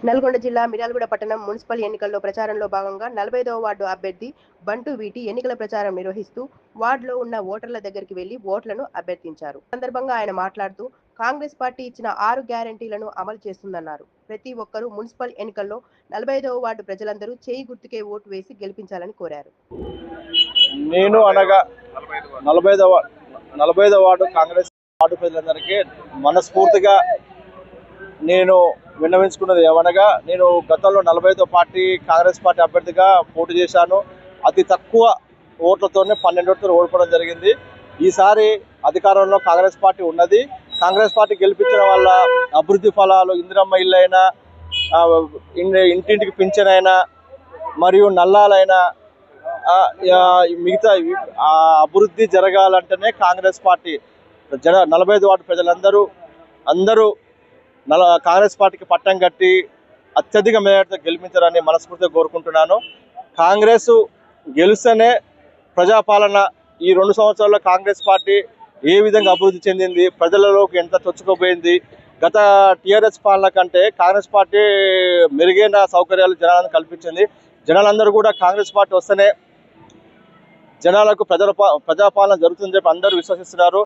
నల్గొండ జిల్లా మిర్యాలగూడ పట్టణం మున్సిపల్ ఎన్నికల్లో ప్రచారంలో భాగంగా 45వ వార్డు అభ్యర్థి బంటు వీటి ఎన్నికల ప్రచారం నిర్వహిస్తూ వార్డులో ఉన్న ఓటర్ల దగ్గరికి వెళ్లి ఓట్లను అభ్యర్థించారు. సందర్భంగా ఆయన మాట్లాడుతూ కాంగ్రెస్ పార్టీ ఇచ్చిన 6 గ్యారెంటీలను అమలు చేస్తుందన్నారు. ప్రతి ఒక్కరూ మున్సిపల్ ఎన్నికల్లో 45వ వార్డు ప్రజలందరూ చేయి గుర్తుకే ఓటు వేసి గెలిపించాలని కోరారు. నేను అనగా 45వ వార్డు కాంగ్రెస్ వార్డు ప్రజలందరికీ మనస్ఫూర్తిగా నేను విన్నవించుకున్నది ఏమనగా, నేను గతంలో 45వ పార్టీ కాంగ్రెస్ పార్టీ అభ్యర్థిగా పోటీ చేశాను. అతి తక్కువ ఓట్లతోనే 12 ఓట్లతో ఓడిపోవడం జరిగింది. ఈసారి అధికారంలో కాంగ్రెస్ పార్టీ ఉన్నది. కాంగ్రెస్ పార్టీ గెలిపించడం వల్ల అభివృద్ధి ఫలాలు, ఇందిరమ్మ ఇల్లు అయినా, ఇంటింటికి పింఛన్ అయినా, మరియు నల్లాలైనా, మిగతా అభివృద్ధి జరగాలంటేనే కాంగ్రెస్ పార్టీ 45 వార్డు ప్రజలందరూ కాంగ్రెస్ పార్టీకి పట్టం కట్టి అత్యధిక మేరతో గెలిపించాలని మనస్ఫూర్తిగా కోరుకుంటున్నాను. కాంగ్రెస్ గెలిస్తేనే ప్రజాపాలన ఈ 2 సంవత్సరాల్లో కాంగ్రెస్ పార్టీ ఏ విధంగా అభివృద్ధి చెందింది, ప్రజలలోకి ఎంత చొచ్చుకుపోయింది, గత టీఆర్ఎస్ పాలన కంటే కాంగ్రెస్ పార్టీ మెరుగైన సౌకర్యాలు జనాలను కల్పించింది. జనాలందరూ కూడా కాంగ్రెస్ పార్టీ వస్తేనే జనాలకు ప్రజాపాలన జరుగుతుందని చెప్పి అందరూ విశ్వసిస్తున్నారు.